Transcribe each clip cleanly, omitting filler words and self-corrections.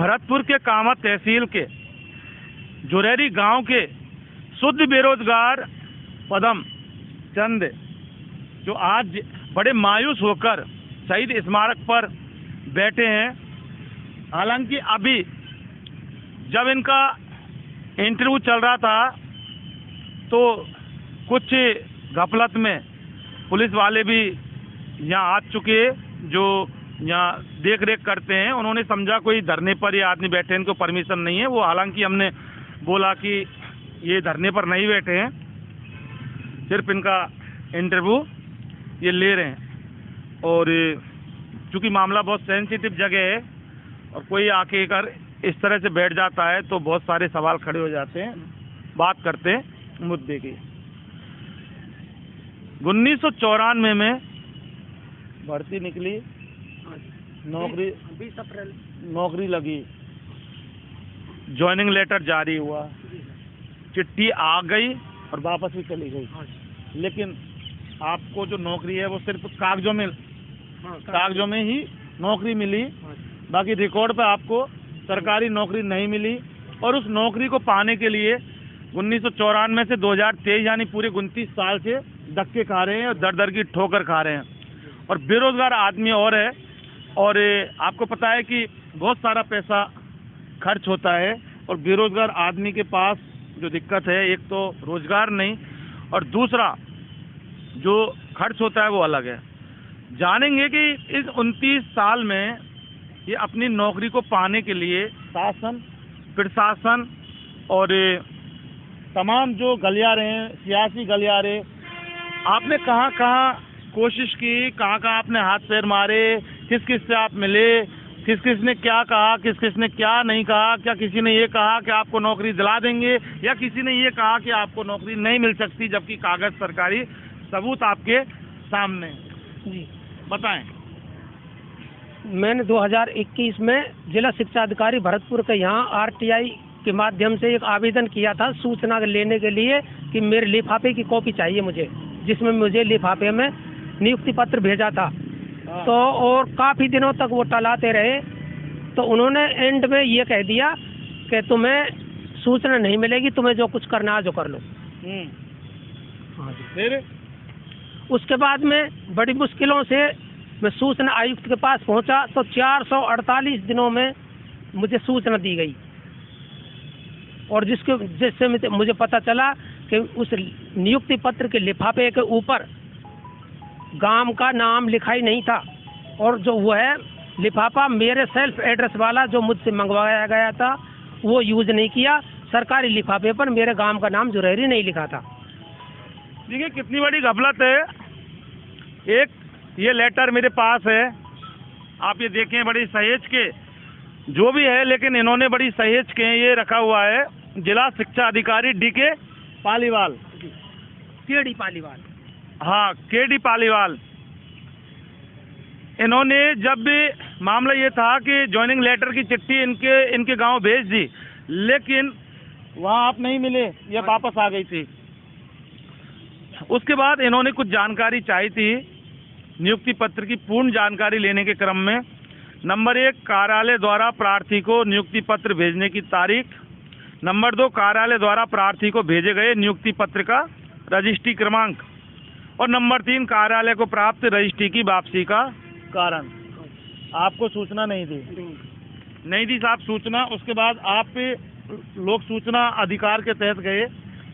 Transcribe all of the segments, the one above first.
भरतपुर के कामा तहसील के जुरैरी गांव के शुद्ध बेरोजगार पदम चंद, जो आज बड़े मायूस होकर शहीद स्मारक पर बैठे हैं। हालांकि अभी जब इनका इंटरव्यू चल रहा था तो कुछ गफलत में पुलिस वाले भी यहाँ आ चुके, जो यहाँ देख रेख करते हैं। उन्होंने समझा कोई धरने पर ये आदमी बैठे हैं, इनको परमिशन नहीं है। वो हालांकि हमने बोला कि ये धरने पर नहीं बैठे हैं, सिर्फ इनका इंटरव्यू ये ले रहे हैं। और चूँकि मामला बहुत सेंसिटिव जगह है और कोई आके कर इस तरह से बैठ जाता है तो बहुत सारे सवाल खड़े हो जाते हैं। बात करते हैं मुद्दे की। 1994 में भर्ती निकली, नौकरी 20 अप्रैल नौकरी लगी, ज्वाइनिंग लेटर जारी हुआ, चिट्ठी आ गई और वापस भी चली गई। लेकिन आपको जो नौकरी है वो सिर्फ कागजों में ही नौकरी मिली, बाकी रिकॉर्ड पे आपको सरकारी नौकरी नहीं मिली। और उस नौकरी को पाने के लिए 1994 से 2023 यानी पूरे 29 साल से धक्के खा रहे हैं और दर दर की ठोकर खा रहे हैं। और बेरोजगार आदमी और है, और आपको पता है कि बहुत सारा पैसा खर्च होता है और बेरोजगार आदमी के पास जो दिक्कत है, एक तो रोजगार नहीं और दूसरा जो खर्च होता है वो अलग है। जानेंगे कि इस 29 साल में ये अपनी नौकरी को पाने के लिए शासन, प्रशासन और तमाम जो गलियारे हैं, सियासी गलियारे, आपने कहाँ कहाँ कोशिश की, कहाँ कहाँ आपने हाथ पैर मारे, किस किस से आप मिले, किस किस ने क्या कहा, किस किस ने क्या नहीं कहा। क्या किसी ने ये कहा कि आपको नौकरी दिला देंगे, या किसी ने ये कहा कि आपको नौकरी नहीं मिल सकती, जबकि कागज सरकारी सबूत आपके सामने। जी बताएं। मैंने 2021 में जिला शिक्षा अधिकारी भरतपुर के यहाँ आरटीआई के माध्यम से एक आवेदन किया था सूचना लेने के लिए कि मेरे लिफाफे की कॉपी चाहिए मुझे, जिसमें मुझे लिफाफे में नियुक्ति पत्र भेजा था। तो और काफ़ी दिनों तक वो टलाते रहे, तो उन्होंने एंड में ये कह दिया कि तुम्हें सूचना नहीं मिलेगी, तुम्हें जो कुछ करना है जो कर लो। हाँ जी। फिर उसके बाद में बड़ी मुश्किलों से मैं सूचना आयुक्त के पास पहुंचा तो 448 दिनों में मुझे सूचना दी गई, और जिससे मुझे पता चला कि उस नियुक्ति पत्र के लिफाफे के ऊपर गांव का नाम लिखा ही नहीं था, और जो वो है लिफाफा मेरे सेल्फ एड्रेस वाला जो मुझसे मंगवाया गया था वो यूज नहीं किया। सरकारी लिफाफे पर मेरे गांव का नाम जुरैरी नहीं लिखा था। देखिए कितनी बड़ी गफलत है। एक ये लेटर मेरे पास है, आप ये देखें, बड़ी सहेज के जो भी है, लेकिन इन्होंने बड़ी सहेज के ये रखा हुआ है। जिला शिक्षा अधिकारी DK पालीवाल, केडी पालीवाल, हाँ KD पालीवाल। इन्होंने जब भी मामला ये था कि ज्वाइनिंग लेटर की चिट्ठी इनके गांव भेज दी, लेकिन वहाँ आप नहीं मिले, ये वापस आ गई थी। उसके बाद इन्होंने कुछ जानकारी चाहिए थी नियुक्ति पत्र की। पूर्ण जानकारी लेने के क्रम में नंबर 1 कार्यालय द्वारा प्रार्थी को नियुक्ति पत्र भेजने की तारीख, नंबर 2 कार्यालय द्वारा प्रार्थी को भेजे गए नियुक्ति पत्र का रजिस्ट्री क्रमांक, और नंबर 3 कार्यालय को प्राप्त रजिस्ट्री की वापसी का कारण। आपको सूचना नहीं दी साहब सूचना। उसके बाद आप लोक सूचना अधिकार के तहत गए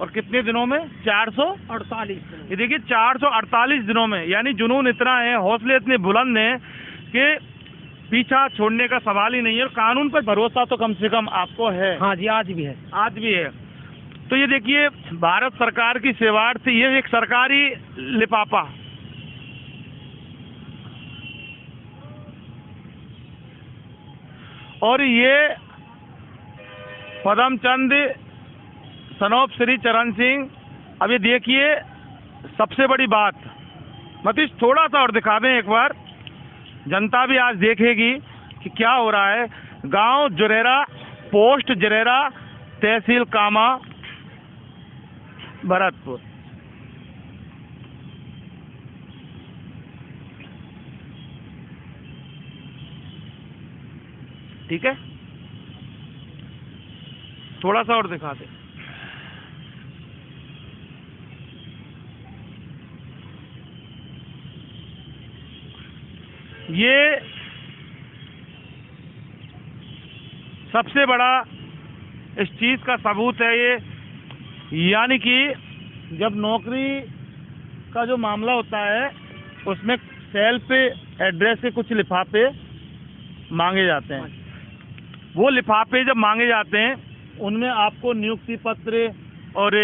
और कितने दिनों में? 448। ये देखिए 448 दिनों में, यानी जुनून इतना है, हौसले इतने बुलंद हैं कि पीछा छोड़ने का सवाल ही नहीं है। और कानून पर भरोसा तो कम से कम आपको है। हाँ जी, आज भी है। तो ये देखिए भारत सरकार की सेवार्थ, ये एक सरकारी लिफाफा, और ये पदमचंद सनोप श्री चरण सिंह। अब ये देखिए सबसे बड़ी बात, मतीश थोड़ा सा और दिखा दें एक बार, जनता भी आज देखेगी कि क्या हो रहा है। गांव जुरैरा, पोस्ट जुरैरा, तहसील कामा, भरतपुर। ठीक है। थोड़ा सा और दिखा दे। ये सबसे बड़ा इस चीज का सबूत है ये, यानी कि जब नौकरी का जो मामला होता है उसमें सेल्फ एड्रेस के कुछ लिफाफे मांगे जाते हैं। वो लिफाफे जब मांगे जाते हैं उनमें आपको नियुक्ति पत्र और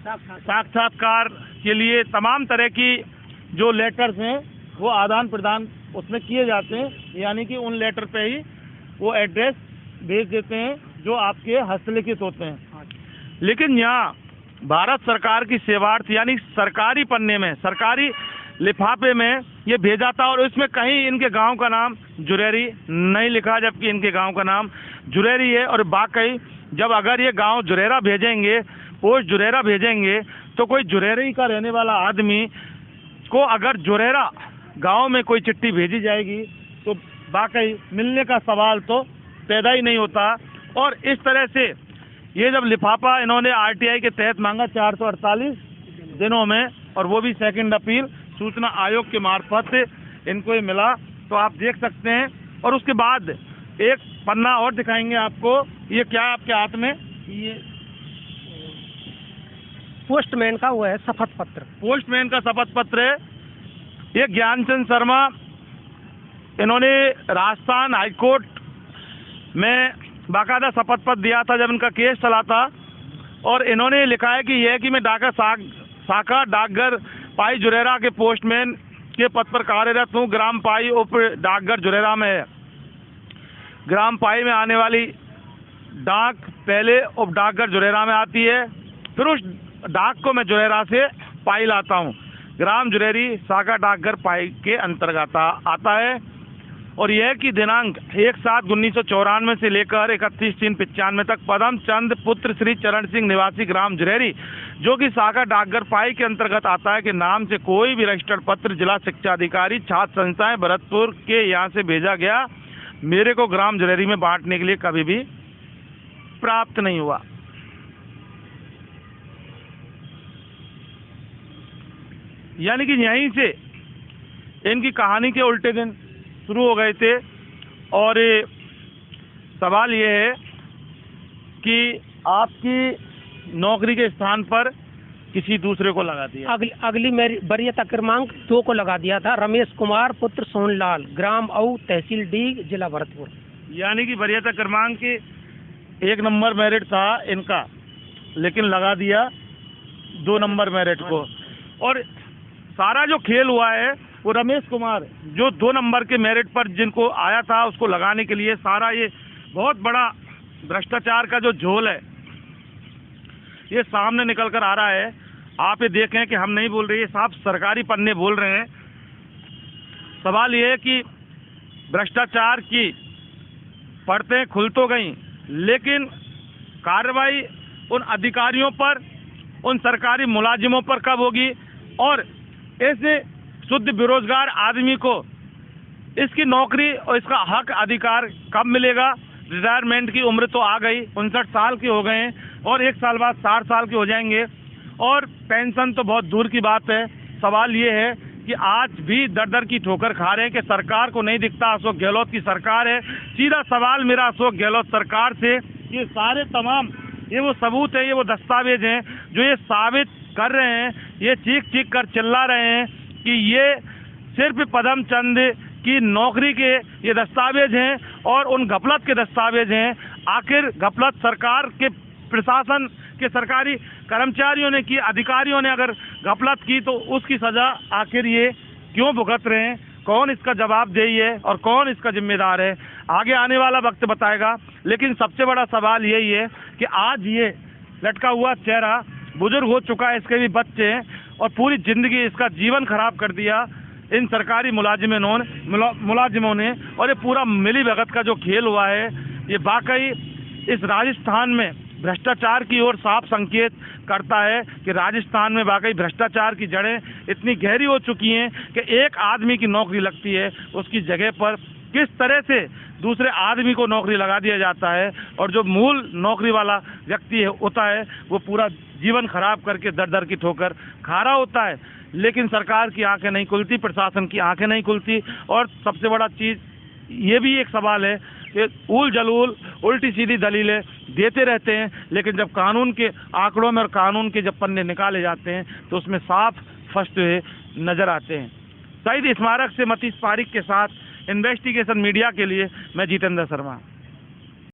साक्षात्कार के लिए तमाम तरह की जो लेटर्स हैं वो आदान प्रदान उसमें किए जाते हैं, यानी कि उन लेटर पे ही वो एड्रेस भेज देते हैं जो आपके हस्तलिखित होते हैं। लेकिन यहाँ भारत सरकार की सेवार्थ यानी सरकारी पन्ने में, सरकारी लिफाफे में ये भेजा था और इसमें कहीं इनके गांव का नाम जुरेरी नहीं लिखा, जबकि इनके गांव का नाम जुरेरी है। और वाकई जब अगर ये गांव जुरेरा भेजेंगे, पोस्ट जुरेरा भेजेंगे, तो कोई जुरेरी का रहने वाला आदमी को अगर जुरेरा गांव में कोई चिट्ठी भेजी जाएगी तो वाकई मिलने का सवाल तो पैदा ही नहीं होता। और इस तरह से ये जब लिफाफा इन्होंने आरटीआई के तहत मांगा 448 दिनों में, और वो भी सेकंड अपील सूचना आयोग के मार्फत इनको ये मिला, तो आप देख सकते हैं। और उसके बाद एक पन्ना और दिखाएंगे आपको, ये क्या है आपके हाथ में, ये पोस्टमैन का हुआ है शपथ पत्र। पोस्टमैन का शपथ पत्र है। ये ज्ञानचंद शर्मा, इन्होंने राजस्थान हाईकोर्ट में बाकायदा शपथ पत्र दिया था जब इनका केस चला था, और इन्होंने लिखा है कि यह कि मैं डाका शाखा डाकघर पाई जुरेरा के पोस्टमैन के पद पर कार्यरत हूँ। ग्राम पाई उप डाकघर जुरेरा में है। ग्राम पाई में आने वाली डाक पहले उप डाकघर जुरेरा में आती है, फिर उस डाक को मैं जुरेरा से पाई लाता हूँ। ग्राम जुरेरी शाखा डाकघर पाई के अंतर्गत आता है। और यह कि दिनांक 1/7/1994 से लेकर 31/3/95 तक पदम चंद पुत्र श्री चरण सिंह निवासी ग्राम जुरेरी, जो कि शाखा डाकघर पाई के अंतर्गत आता है, के नाम से कोई भी रजिस्टर्ड पत्र जिला शिक्षा अधिकारी छात्र संस्थाएं भरतपुर के यहाँ से भेजा गया मेरे को ग्राम जुरेरी में बांटने के लिए कभी भी प्राप्त नहीं हुआ। यानी कि यहीं से इनकी कहानी के उल्टे दिन शुरू हो गए थे। और सवाल ये है कि आपकी नौकरी के स्थान पर किसी दूसरे को लगा दिया। अगली मेरी वरीयता क्रमांक 2 को लगा दिया था, रमेश कुमार पुत्र सोनलाल, ग्राम औ, तहसील डीग, जिला भरतपुर। यानी कि वरीयता क्रमांक 1 नंबर मेरिट था इनका, लेकिन लगा दिया 2 नंबर मेरिट को। और सारा जो खेल हुआ है वो रमेश कुमार जो 2 नंबर के मेरिट पर जिनको आया था उसको लगाने के लिए सारा ये बहुत बड़ा भ्रष्टाचार का जो झोल है ये सामने निकल कर आ रहा है। आप ये देखें कि हम नहीं बोल रहे, ये साफ सरकारी पन्ने बोल रहे हैं। सवाल ये है कि भ्रष्टाचार की परतें खुल तो गई, लेकिन कार्रवाई उन अधिकारियों पर, उन सरकारी मुलाजिमों पर कब होगी, और ऐसे शुद्ध बेरोजगार आदमी को इसकी नौकरी और इसका हक अधिकार कब मिलेगा। रिटायरमेंट की उम्र तो आ गई, 59 साल के हो गए हैं, और 1 साल बाद 60 साल के हो जाएंगे, और पेंशन तो बहुत दूर की बात है। सवाल ये है कि आज भी दर दर की ठोकर खा रहे हैं कि सरकार को नहीं दिखता अशोक गहलोत की सरकार है। सीधा सवाल मेरा अशोक गहलोत सरकार से, ये सारे तमाम ये वो सबूत है, ये वो दस्तावेज हैं जो ये साबित कर रहे हैं, ये चीख कर चिल्ला रहे हैं कि ये सिर्फ पदम चंद की नौकरी के ये दस्तावेज हैं और उन गफलत के दस्तावेज हैं। आखिर गफलत सरकार के प्रशासन के सरकारी कर्मचारियों ने की, अधिकारियों ने अगर गफलत की तो उसकी सजा आखिर ये क्यों भुगत रहे हैं, कौन इसका जवाबदेही है और कौन इसका जिम्मेदार है, आगे आने वाला वक्त बताएगा। लेकिन सबसे बड़ा सवाल यही है कि आज ये लटका हुआ चेहरा बुजुर्ग हो चुका है, इसके भी बच्चे हैं, और पूरी जिंदगी इसका जीवन खराब कर दिया इन सरकारी मुलाजिमों ने। और ये पूरा मिली भगत का जो खेल हुआ है ये वाकई इस राजस्थान में भ्रष्टाचार की ओर साफ संकेत करता है कि राजस्थान में वाकई भ्रष्टाचार की जड़ें इतनी गहरी हो चुकी हैं कि एक आदमी की नौकरी लगती है उसकी जगह पर किस तरह से दूसरे आदमी को नौकरी लगा दिया जाता है और जो मूल नौकरी वाला व्यक्ति होता है वो पूरा जीवन खराब करके दर दर की ठोकर खा रहा होता है। लेकिन सरकार की आंखें नहीं खुलती, प्रशासन की आंखें नहीं खुलती। और सबसे बड़ा चीज़ ये भी एक सवाल है कि उल जलूल उल्टी सीधी दलीलें देते रहते हैं, लेकिन जब कानून के आंकड़ों में और कानून के जब पन्ने निकाले जाते हैं तो उसमें साफ फंसते हुए नजर आते हैं। शहीद स्मारक से मतीश पारिक के साथ इन्वेस्टिगेशन मीडिया के लिए मैं जितेंद्र शर्मा।